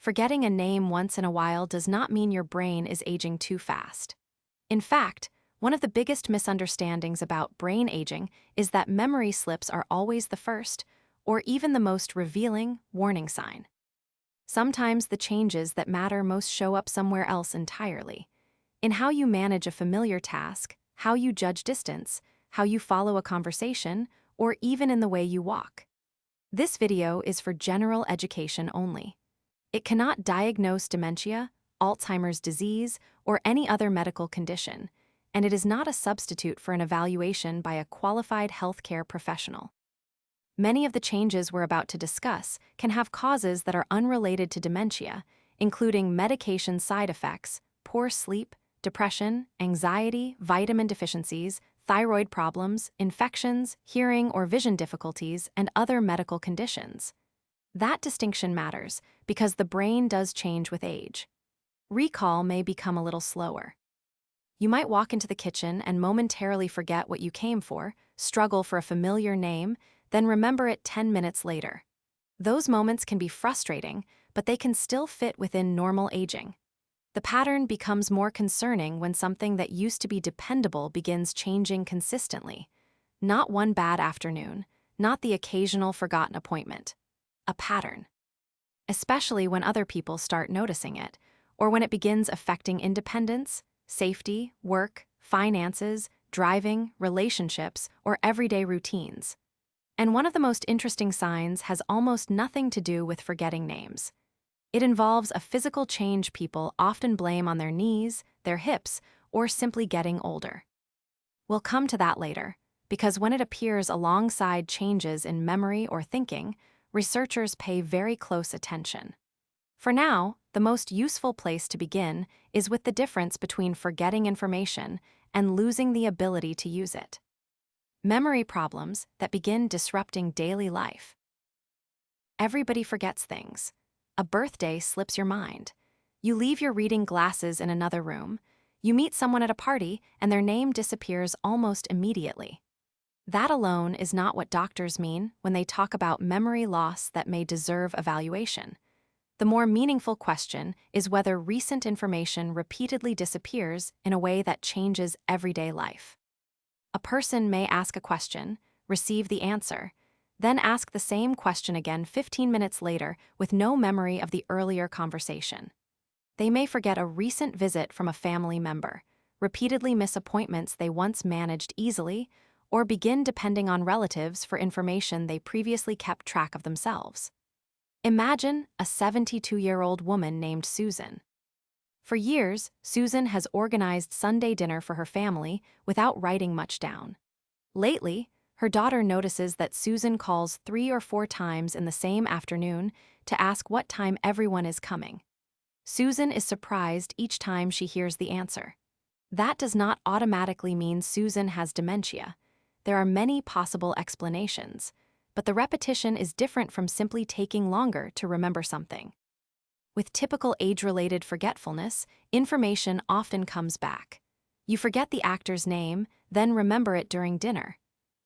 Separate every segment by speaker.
Speaker 1: Forgetting a name once in a while does not mean your brain is aging too fast. In fact, one of the biggest misunderstandings about brain aging is that memory slips are always the first, or even the most revealing, warning sign. Sometimes the changes that matter most show up somewhere else entirely. In how you manage a familiar task, how you judge distance, how you follow a conversation, or even in the way you walk. This video is for general education only. It cannot diagnose dementia, Alzheimer's disease, or any other medical condition, and it is not a substitute for an evaluation by a qualified healthcare professional. Many of the changes we're about to discuss can have causes that are unrelated to dementia, including medication side effects, poor sleep, depression, anxiety, vitamin deficiencies, thyroid problems, infections, hearing or vision difficulties, and other medical conditions. That distinction matters because the brain does change with age. Recall may become a little slower. You might walk into the kitchen and momentarily forget what you came for, struggle for a familiar name, then remember it 10 minutes later. Those moments can be frustrating, but they can still fit within normal aging. The pattern becomes more concerning when something that used to be dependable begins changing consistently. Not one bad afternoon, not the occasional forgotten appointment. A pattern. Especially when other people start noticing it, or when it begins affecting independence, safety, work, finances, driving, relationships, or everyday routines. And one of the most interesting signs has almost nothing to do with forgetting names. It involves a physical change people often blame on their knees, their hips, or simply getting older. We'll come to that later, because when it appears alongside changes in memory or thinking, researchers pay very close attention. For now, the most useful place to begin is with the difference between forgetting information and losing the ability to use it. Memory problems that begin disrupting daily life. Everybody forgets things. A birthday slips your mind. You leave your reading glasses in another room. You meet someone at a party and their name disappears almost immediately. That alone is not what doctors mean when they talk about memory loss that may deserve evaluation. The more meaningful question is whether recent information repeatedly disappears in a way that changes everyday life. A person may ask a question, receive the answer, then ask the same question again 15 minutes later with no memory of the earlier conversation. They may forget a recent visit from a family member, repeatedly miss appointments they once managed easily, or begin depending on relatives for information they previously kept track of themselves. Imagine a 72-year-old woman named Susan. For years, Susan has organized Sunday dinner for her family without writing much down. Lately, her daughter notices that Susan calls 3 or 4 times in the same afternoon to ask what time everyone is coming. Susan is surprised each time she hears the answer. That does not automatically mean Susan has dementia. There are many possible explanations, but the repetition is different from simply taking longer to remember something. With typical age-related forgetfulness, information often comes back. You forget the actor's name, then remember it during dinner.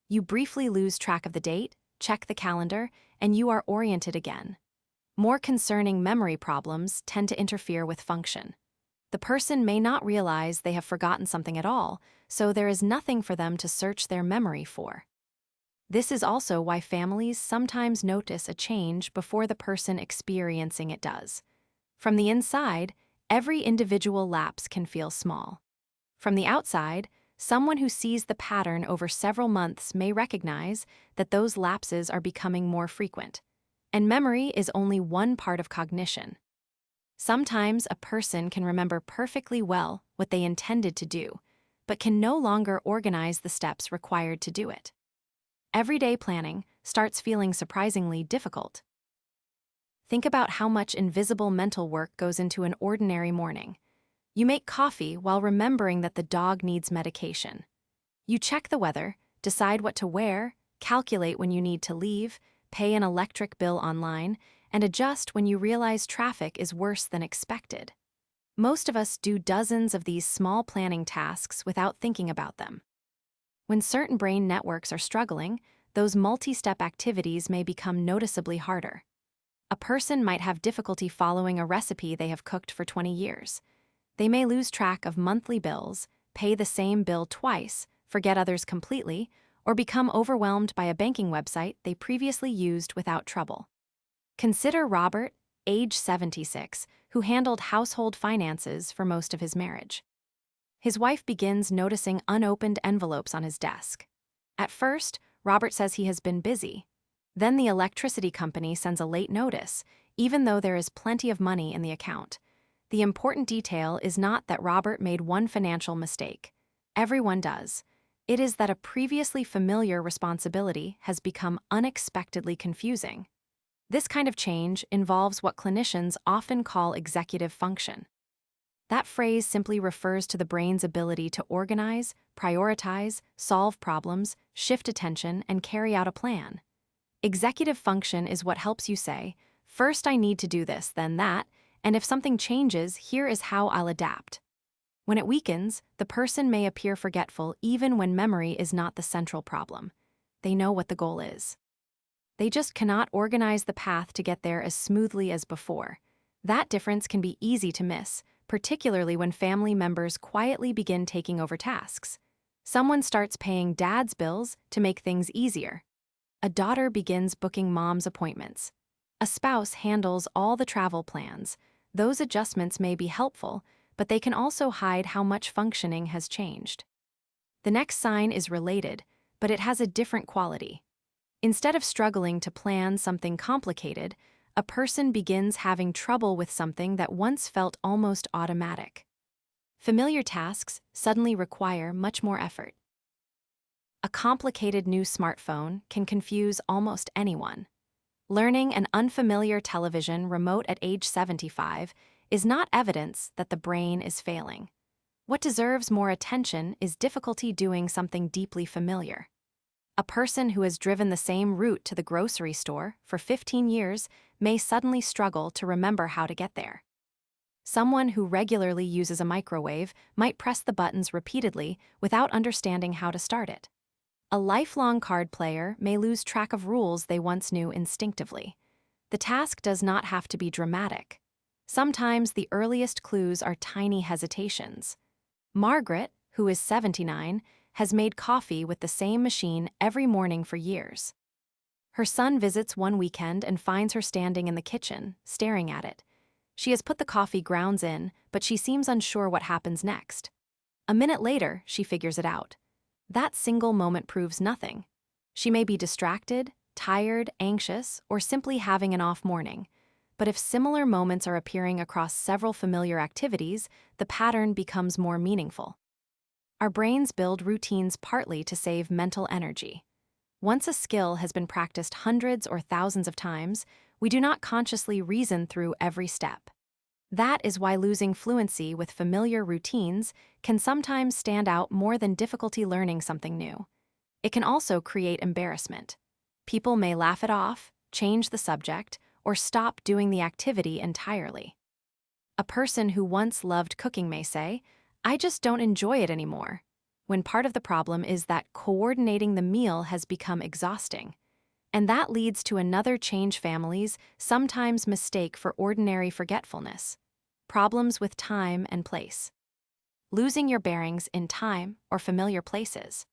Speaker 1: You briefly lose track of the date, check the calendar, and you are oriented again. More concerning memory problems tend to interfere with function. The person may not realize they have forgotten something at all, so there is nothing for them to search their memory for. This is also why families sometimes notice a change before the person experiencing it does. From the inside, every individual lapse can feel small. From the outside, someone who sees the pattern over several months may recognize that those lapses are becoming more frequent. And memory is only one part of cognition. Sometimes a person can remember perfectly well what they intended to do, but can no longer organize the steps required to do it. Everyday planning starts feeling surprisingly difficult. Think about how much invisible mental work goes into an ordinary morning. You make coffee while remembering that the dog needs medication. You check the weather, decide what to wear, calculate when you need to leave, pay an electric bill online, and adjust when you realize traffic is worse than expected. Most of us do dozens of these small planning tasks without thinking about them. When certain brain networks are struggling, those multi-step activities may become noticeably harder. A person might have difficulty following a recipe they have cooked for 20 years. They may lose track of monthly bills, pay the same bill twice, forget others completely, or become overwhelmed by a banking website they previously used without trouble. Consider Robert, age 76, who handled household finances for most of his marriage. His wife begins noticing unopened envelopes on his desk. At first, Robert says he has been busy. Then the electricity company sends a late notice, even though there is plenty of money in the account. The important detail is not that Robert made one financial mistake. Everyone does. It is that a previously familiar responsibility has become unexpectedly confusing. This kind of change involves what clinicians often call executive function. That phrase simply refers to the brain's ability to organize, prioritize, solve problems, shift attention, and carry out a plan. Executive function is what helps you say, first I need to do this, then that, and if something changes, here is how I'll adapt. When it weakens, the person may appear forgetful even when memory is not the central problem. They know what the goal is. They just cannot organize the path to get there as smoothly as before. That difference can be easy to miss, particularly when family members quietly begin taking over tasks. Someone starts paying dad's bills to make things easier. A daughter begins booking mom's appointments. A spouse handles all the travel plans. Those adjustments may be helpful, but they can also hide how much functioning has changed. The next sign is related, but it has a different quality. Instead of struggling to plan something complicated, a person begins having trouble with something that once felt almost automatic. Familiar tasks suddenly require much more effort. A complicated new smartphone can confuse almost anyone. Learning an unfamiliar television remote at age 75 is not evidence that the brain is failing. What deserves more attention is difficulty doing something deeply familiar. A person who has driven the same route to the grocery store for 15 years may suddenly struggle to remember how to get there. Someone who regularly uses a microwave might press the buttons repeatedly without understanding how to start it. A lifelong card player may lose track of rules they once knew instinctively. The task does not have to be dramatic. Sometimes the earliest clues are tiny hesitations. Margaret, who is 79, has made coffee with the same machine every morning for years. Her son visits one weekend and finds her standing in the kitchen, staring at it. She has put the coffee grounds in, but she seems unsure what happens next. A minute later, she figures it out. That single moment proves nothing. She may be distracted, tired, anxious, or simply having an off morning. But if similar moments are appearing across several familiar activities, the pattern becomes more meaningful. Our brains build routines partly to save mental energy. Once a skill has been practiced hundreds or thousands of times, we do not consciously reason through every step. That is why losing fluency with familiar routines can sometimes stand out more than difficulty learning something new. It can also create embarrassment. People may laugh it off, change the subject, or stop doing the activity entirely. A person who once loved cooking may say, "I just don't enjoy it anymore," when part of the problem is that coordinating the meal has become exhausting. And that leads to another change families sometimes mistake for ordinary forgetfulness. Problems with time and place. Losing your bearings in time or familiar places.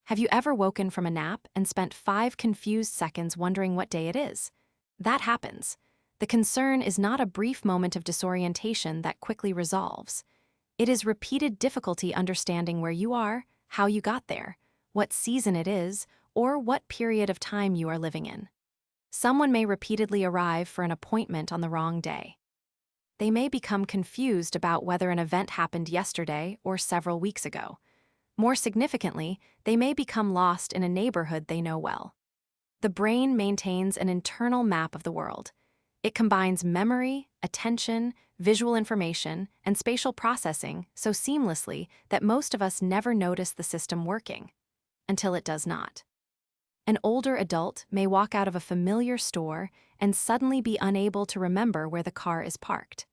Speaker 1: Have you ever woken from a nap and spent 5 confused seconds wondering what day it is? That happens. The concern is not a brief moment of disorientation that quickly resolves. It is repeated difficulty understanding where you are, how you got there, what season it is, or what period of time you are living in. Someone may repeatedly arrive for an appointment on the wrong day. They may become confused about whether an event happened yesterday or several weeks ago. More significantly, they may become lost in a neighborhood they know well. The brain maintains an internal map of the world. It combines memory, attention, visual information, and spatial processing so seamlessly that most of us never notice the system working, until it does not. An older adult may walk out of a familiar store and suddenly be unable to remember where the car is parked.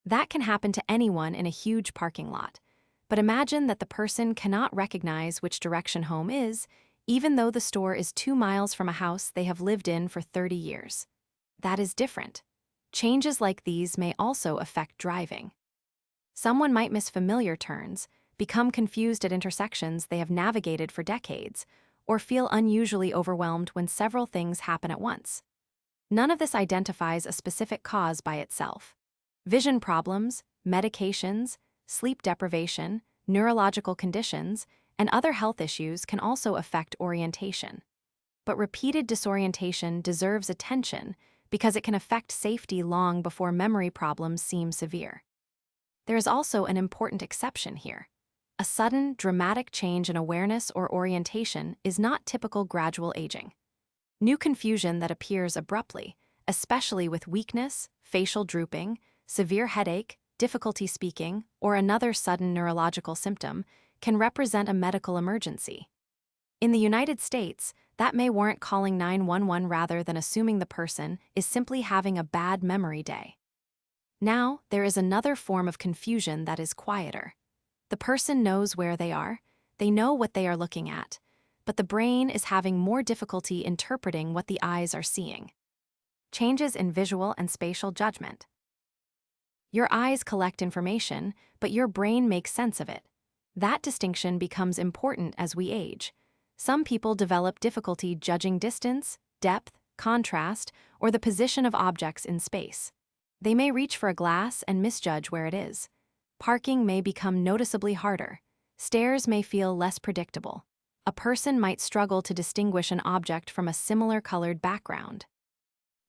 Speaker 1: That can happen to anyone in a huge parking lot. But imagine that the person cannot recognize which direction home is, even though the store is 2 miles from a house they have lived in for 30 years. that is different. Changes like these may also affect driving. Someone might miss familiar turns, become confused at intersections they have navigated for decades, or feel unusually overwhelmed when several things happen at once. None of this identifies a specific cause by itself. Vision problems, medications, sleep deprivation, neurological conditions, and other health issues can also affect orientation. But repeated disorientation deserves attention because it can affect safety long before memory problems seem severe. There is also an important exception here. A sudden, dramatic change in awareness or orientation is not typical gradual aging. New confusion that appears abruptly, especially with weakness, facial drooping, severe headache, difficulty speaking, or another sudden neurological symptom, can represent a medical emergency. In the United States, that may warrant calling 911 rather than assuming the person is simply having a bad memory day. Now, there is another form of confusion that is quieter. The person knows where they know what they are looking at, but the brain is having more difficulty interpreting what the eyes are seeing. Changes in visual and spatial judgment. Your eyes collect information, but your brain makes sense of it. That distinction becomes important as we age. Some people develop difficulty judging distance, depth, contrast, or the position of objects in space. They may reach for a glass and misjudge where it is. Parking may become noticeably harder. Stairs may feel less predictable. A person might struggle to distinguish an object from a similar colored background.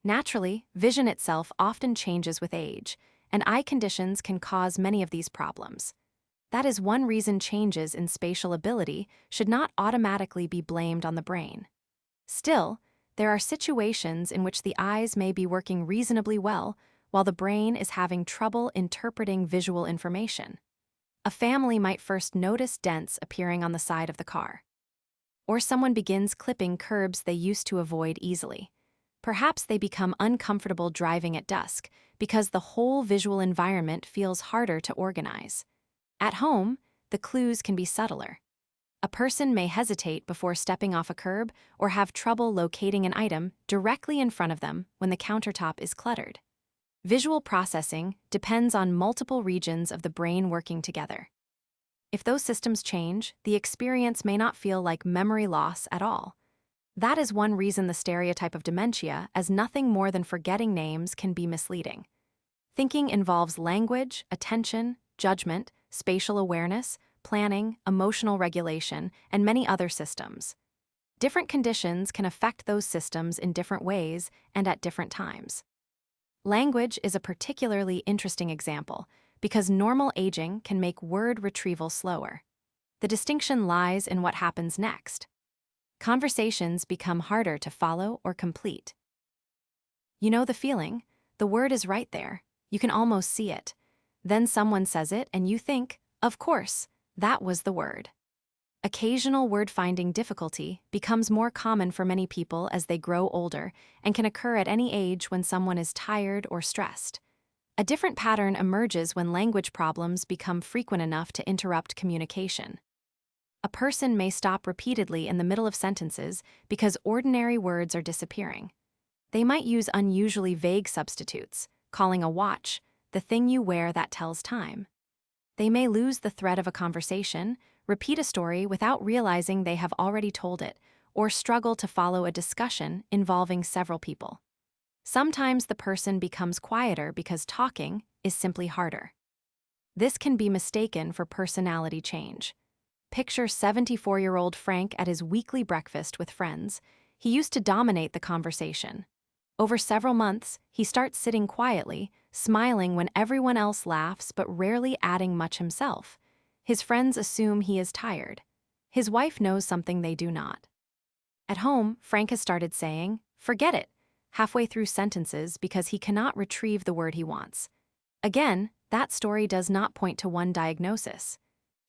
Speaker 1: Naturally, vision itself often changes with age, and eye conditions can cause many of these problems. That is one reason changes in spatial ability should not automatically be blamed on the brain. Still, there are situations in which the eyes may be working reasonably well while the brain is having trouble interpreting visual information. A family might first notice dents appearing on the side of the car. Or someone begins clipping curbs they used to avoid easily. Perhaps they become uncomfortable driving at dusk because the whole visual environment feels harder to organize. At home, the clues can be subtler. A person may hesitate before stepping off a curb or have trouble locating an item directly in front of them when the countertop is cluttered. Visual processing depends on multiple regions of the brain working together. If those systems change, the experience may not feel like memory loss at all. That is one reason the stereotype of dementia as nothing more than forgetting names can be misleading. Thinking involves language, attention, judgment, spatial awareness, planning, emotional regulation, and many other systems. Different conditions can affect those systems in different ways and at different times. Language is a particularly interesting example because normal aging can make word retrieval slower. The distinction lies in what happens next. Conversations become harder to follow or complete. You know the feeling, the word is right there, you can almost see it. Then someone says it and you think, of course, that was the word. Occasional word-finding difficulty becomes more common for many people as they grow older and can occur at any age when someone is tired or stressed. A different pattern emerges when language problems become frequent enough to interrupt communication. A person may stop repeatedly in the middle of sentences because ordinary words are disappearing. They might use unusually vague substitutes, calling a watch the thing you wear that tells time. They may lose the thread of a conversation, repeat a story without realizing they have already told it, or struggle to follow a discussion involving several people. Sometimes the person becomes quieter because talking is simply harder. This can be mistaken for personality change. Picture 74-year-old Frank at his weekly breakfast with friends. He used to dominate the conversation. Over several months, he starts sitting quietly, smiling when everyone else laughs but rarely adding much himself. His friends assume he is tired. His wife knows something they do not. At home, Frank has started saying, "Forget it," halfway through sentences because he cannot retrieve the word he wants. Again, that story does not point to one diagnosis.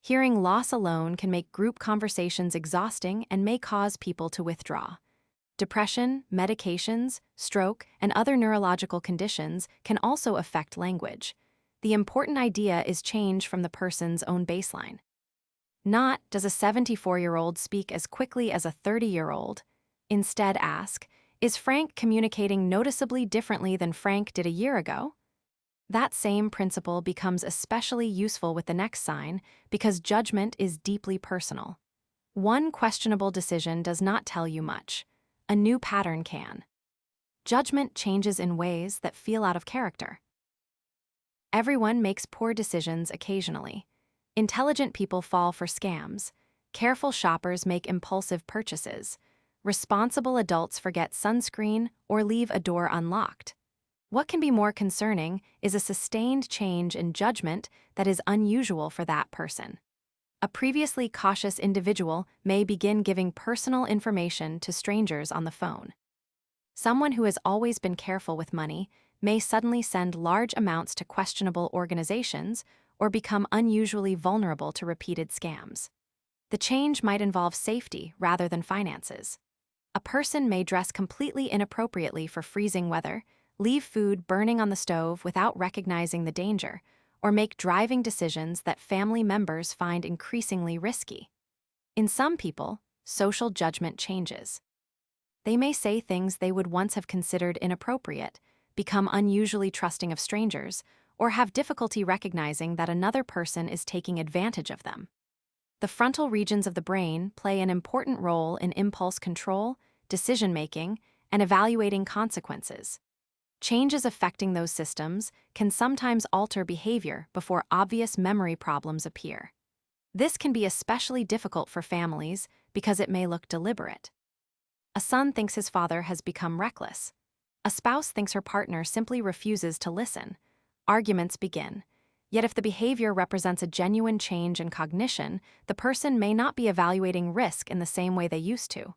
Speaker 1: Hearing loss alone can make group conversations exhausting and may cause people to withdraw. Depression, medications, stroke, and other neurological conditions can also affect language. The important idea is change from the person's own baseline. Not, does a 74-year-old speak as quickly as a 30-year-old? Instead ask, Is Frank communicating noticeably differently than Frank did a year ago? That same principle becomes especially useful with the next sign because judgment is deeply personal. One questionable decision does not tell you much. A new pattern can. Judgment changes in ways that feel out of character. Everyone makes poor decisions occasionally. Intelligent people fall for scams. Careful shoppers make impulsive purchases. Responsible adults forget sunscreen or leave a door unlocked. What can be more concerning is a sustained change in judgment that is unusual for that person. A previously cautious individual may begin giving personal information to strangers on the phone. Someone who has always been careful with money may suddenly send large amounts to questionable organizations or become unusually vulnerable to repeated scams. The change might involve safety rather than finances. A person may dress completely inappropriately for freezing weather, leave food burning on the stove without recognizing the danger, or make driving decisions that family members find increasingly risky. In some people, social judgment changes. They may say things they would once have considered inappropriate, become unusually trusting of strangers, or have difficulty recognizing that another person is taking advantage of them. The frontal regions of the brain play an important role in impulse control, decision-making, and evaluating consequences. Changes affecting those systems can sometimes alter behavior before obvious memory problems appear. This can be especially difficult for families because it may look deliberate. A son thinks his father has become reckless. A spouse thinks her partner simply refuses to listen. Arguments begin. Yet if the behavior represents a genuine change in cognition, the person may not be evaluating risk in the same way they used to.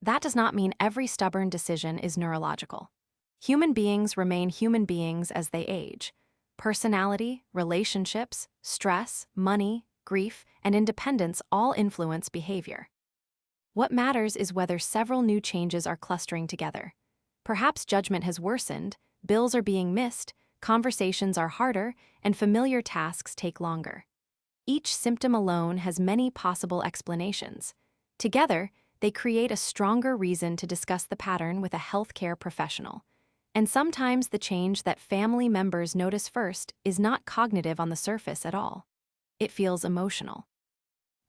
Speaker 1: That does not mean every stubborn decision is neurological. Human beings remain human beings as they age. Personality, relationships, stress, money, grief, and independence all influence behavior. What matters is whether several new changes are clustering together. Perhaps judgment has worsened, bills are being missed, conversations are harder, and familiar tasks take longer. Each symptom alone has many possible explanations. Together, they create a stronger reason to discuss the pattern with a healthcare professional. And sometimes the change that family members notice first is not cognitive on the surface at all. It feels emotional.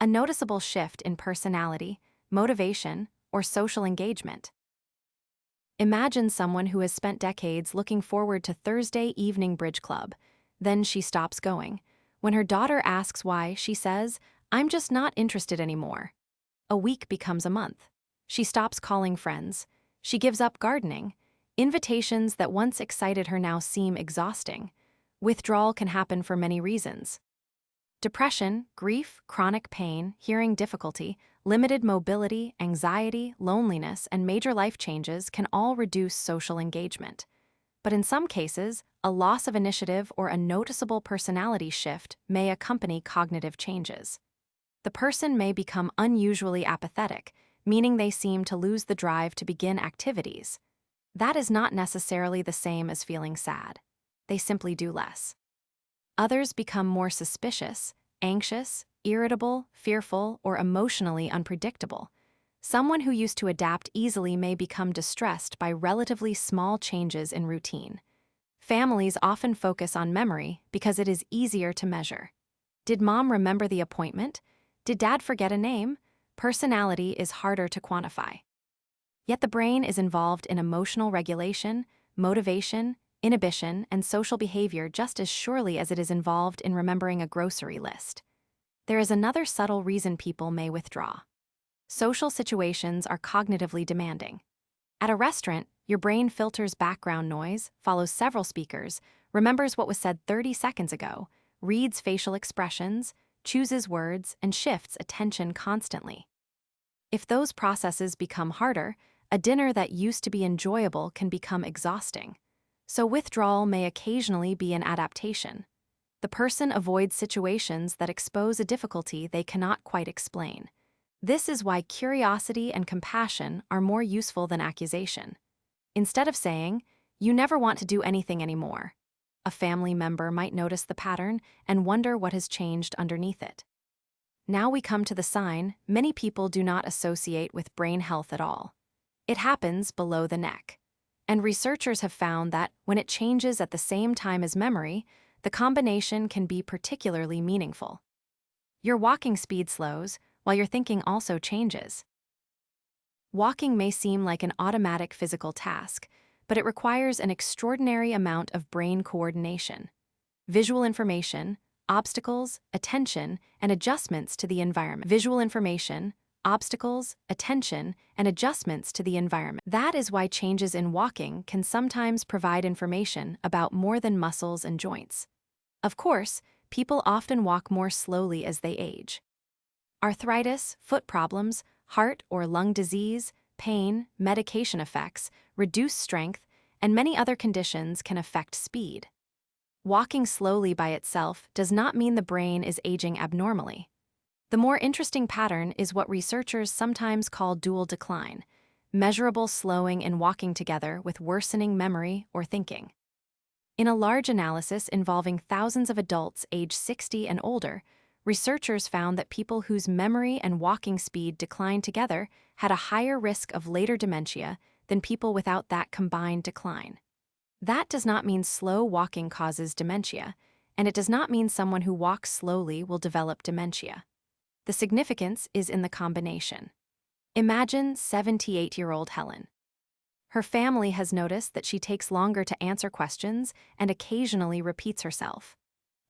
Speaker 1: A noticeable shift in personality, motivation, or social engagement. Imagine someone who has spent decades looking forward to Thursday evening bridge club. Then she stops going. When her daughter asks why, she says, "I'm just not interested anymore." A week becomes a month. She stops calling friends. She gives up gardening. Invitations that once excited her now seem exhausting. Withdrawal can happen for many reasons. Depression, grief, chronic pain, hearing difficulty, limited mobility, anxiety, loneliness, and major life changes can all reduce social engagement. But in some cases, a loss of initiative or a noticeable personality shift may accompany cognitive changes. The person may become unusually apathetic, meaning they seem to lose the drive to begin activities. That is not necessarily the same as feeling sad. They simply do less. Others become more suspicious, anxious, irritable, fearful, or emotionally unpredictable. Someone who used to adapt easily may become distressed by relatively small changes in routine. Families often focus on memory because it is easier to measure. Did mom remember the appointment? Did dad forget a name? Personality is harder to quantify. Yet the brain is involved in emotional regulation, motivation, inhibition, and social behavior just as surely as it is involved in remembering a grocery list. There is another subtle reason people may withdraw. Social situations are cognitively demanding. At a restaurant, your brain filters background noise, follows several speakers, remembers what was said 30 seconds ago, reads facial expressions, chooses words, and shifts attention constantly. If those processes become harder, a dinner that used to be enjoyable can become exhausting. So withdrawal may occasionally be an adaptation. The person avoids situations that expose a difficulty they cannot quite explain. This is why curiosity and compassion are more useful than accusation. Instead of saying, "You never want to do anything anymore," a family member might notice the pattern and wonder what has changed underneath it. Now we come to the sign many people do not associate with brain health at all. It happens below the neck. And researchers have found that when it changes at the same time as memory, the combination can be particularly meaningful. Your walking speed slows, while your thinking also changes. Walking may seem like an automatic physical task, but it requires an extraordinary amount of brain coordination. Visual information, obstacles, attention, and adjustments to the environment. Visual information, obstacles, attention, and adjustments to the environment. That is why changes in walking can sometimes provide information about more than muscles and joints. Of course, people often walk more slowly as they age. Arthritis, foot problems, heart or lung disease, pain, medication effects, reduced strength, and many other conditions can affect speed. Walking slowly by itself does not mean the brain is aging abnormally. The more interesting pattern is what researchers sometimes call dual decline, measurable slowing in walking together with worsening memory or thinking. In a large analysis involving thousands of adults aged 60 and older, researchers found that people whose memory and walking speed declined together had a higher risk of later dementia than people without that combined decline. That does not mean slow walking causes dementia, and it does not mean someone who walks slowly will develop dementia. The significance is in the combination. Imagine 78-year-old Helen. Her family has noticed that she takes longer to answer questions and occasionally repeats herself.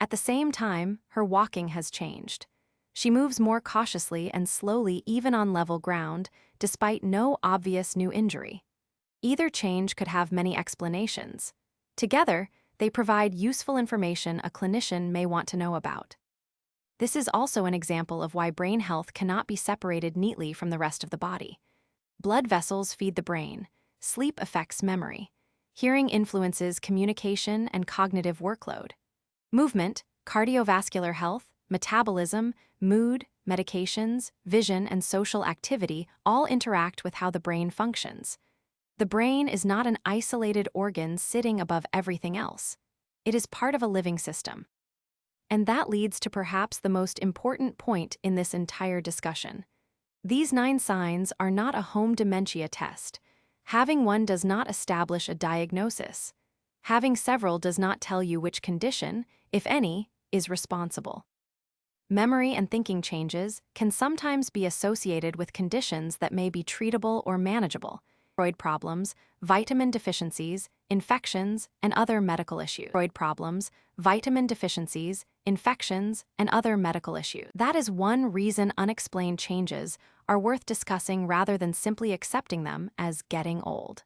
Speaker 1: At the same time, her walking has changed. She moves more cautiously and slowly even on level ground, despite no obvious new injury. Either change could have many explanations. Together, they provide useful information a clinician may want to know about. This is also an example of why brain health cannot be separated neatly from the rest of the body. Blood vessels feed the brain. Sleep affects memory. Hearing influences communication and cognitive workload. Movement, cardiovascular health, metabolism, mood, medications, vision, and social activity all interact with how the brain functions. The brain is not an isolated organ sitting above everything else. It is part of a living system. And that leads to perhaps the most important point in this entire discussion. These 9 signs are not a home dementia test. Having one does not establish a diagnosis. Having several does not tell you which condition, if any, is responsible. Memory and thinking changes can sometimes be associated with conditions that may be treatable or manageable. Thyroid problems, vitamin deficiencies, infections, and other medical issues. Thyroid problems, vitamin deficiencies, infections, and other medical issues. That is one reason unexplained changes are worth discussing rather than simply accepting them as getting old.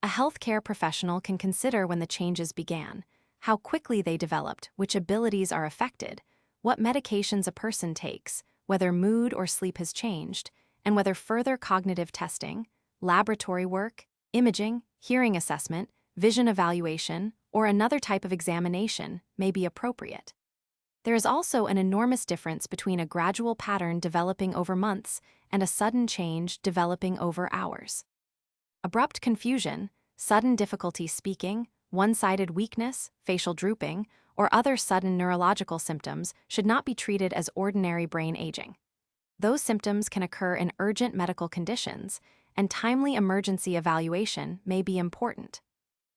Speaker 1: A healthcare professional can consider when the changes began, how quickly they developed, which abilities are affected, what medications a person takes, whether mood or sleep has changed, and whether further cognitive testing, laboratory work, imaging, hearing assessment, vision evaluation, or another type of examination may be appropriate. There is also an enormous difference between a gradual pattern developing over months and a sudden change developing over hours. Abrupt confusion, sudden difficulty speaking, one-sided weakness, facial drooping, or other sudden neurological symptoms should not be treated as ordinary brain aging. Those symptoms can occur in urgent medical conditions, and timely emergency evaluation may be important.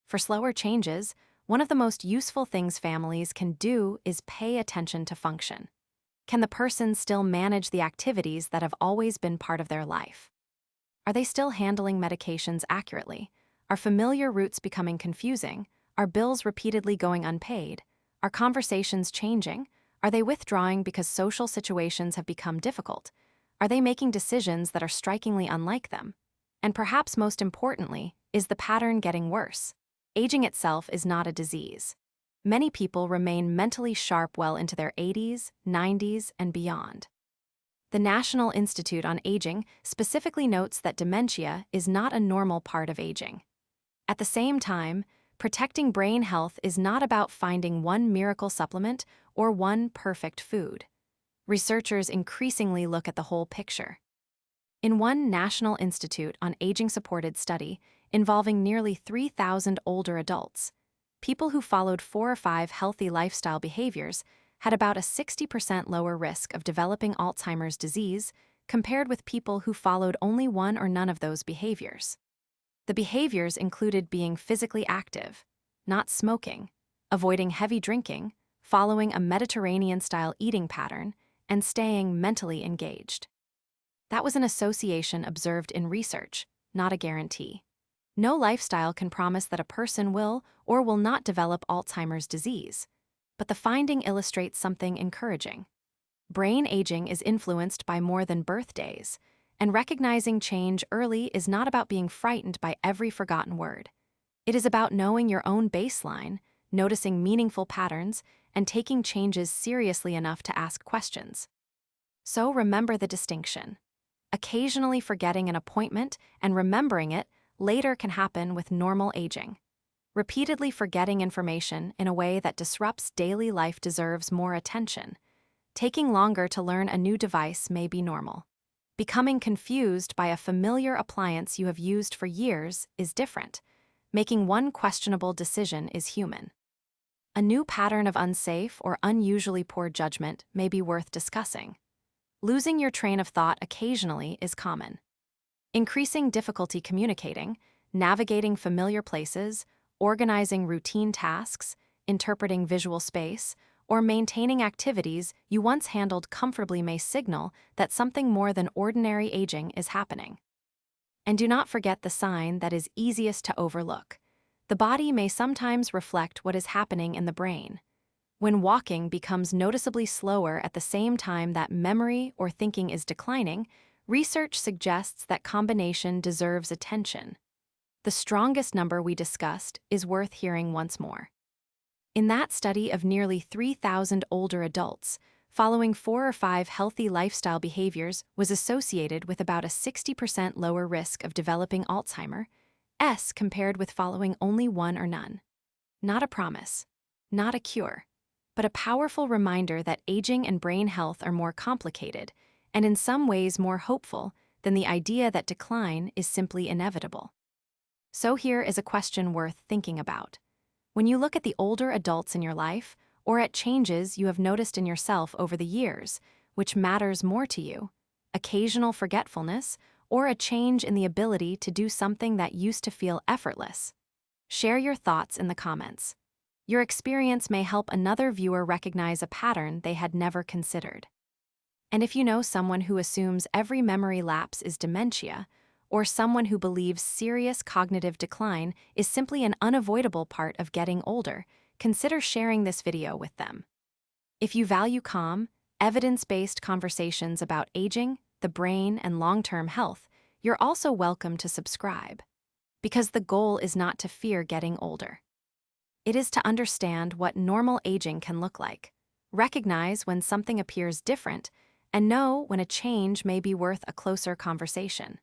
Speaker 1: For slower changes, one of the most useful things families can do is pay attention to function. Can the person still manage the activities that have always been part of their life? Are they still handling medications accurately? Are familiar routes becoming confusing? Are bills repeatedly going unpaid? Are conversations changing? Are they withdrawing because social situations have become difficult? Are they making decisions that are strikingly unlike them? And perhaps most importantly, is the pattern getting worse? Aging itself is not a disease. Many people remain mentally sharp well into their 80s, 90s, and beyond. The National Institute on Aging specifically notes that dementia is not a normal part of aging. At the same time, protecting brain health is not about finding one miracle supplement or one perfect food. Researchers increasingly look at the whole picture. In one National Institute on Aging-supported study involving nearly 3,000 older adults, people who followed 4 or 5 healthy lifestyle behaviors had about a 60% lower risk of developing Alzheimer's disease compared with people who followed only one or none of those behaviors. The behaviors included being physically active, not smoking, avoiding heavy drinking, following a Mediterranean-style eating pattern, and staying mentally engaged. That was an association observed in research, not a guarantee. No lifestyle can promise that a person will or will not develop Alzheimer's disease, but the finding illustrates something encouraging. Brain aging is influenced by more than birthdays, and recognizing change early is not about being frightened by every forgotten word. It is about knowing your own baseline, noticing meaningful patterns, and taking changes seriously enough to ask questions. So remember the distinction. Occasionally forgetting an appointment and remembering it later can happen with normal aging. Repeatedly forgetting information in a way that disrupts daily life deserves more attention. Taking longer to learn a new device may be normal. Becoming confused by a familiar appliance you have used for years is different. Making one questionable decision is human. A new pattern of unsafe or unusually poor judgment may be worth discussing. Losing your train of thought occasionally is common. Increasing difficulty communicating, navigating familiar places, organizing routine tasks, interpreting visual space, or maintaining activities you once handled comfortably may signal that something more than ordinary aging is happening. And do not forget the sign that is easiest to overlook. The body may sometimes reflect what is happening in the brain. When walking becomes noticeably slower at the same time that memory or thinking is declining, research suggests that combination deserves attention. The strongest number we discussed is worth hearing once more. In that study of nearly 3,000 older adults, following 4 or 5 healthy lifestyle behaviors was associated with about a 60% lower risk of developing Alzheimer's compared with following only one or none. Not a promise, not a cure, but a powerful reminder that aging and brain health are more complicated, and in some ways more hopeful than the idea that decline is simply inevitable. So here is a question worth thinking about. When you look at the older adults in your life, or at changes you have noticed in yourself over the years, which matters more to you? Occasional forgetfulness, or a change in the ability to do something that used to feel effortless? Share your thoughts in the comments. Your experience may help another viewer recognize a pattern they had never considered. And if you know someone who assumes every memory lapse is dementia, or someone who believes serious cognitive decline is simply an unavoidable part of getting older, consider sharing this video with them. If you value calm, evidence-based conversations about aging, the brain, and long-term health, you're also welcome to subscribe. Because the goal is not to fear getting older. It is to understand what normal aging can look like, recognize when something appears different, and know when a change may be worth a closer conversation.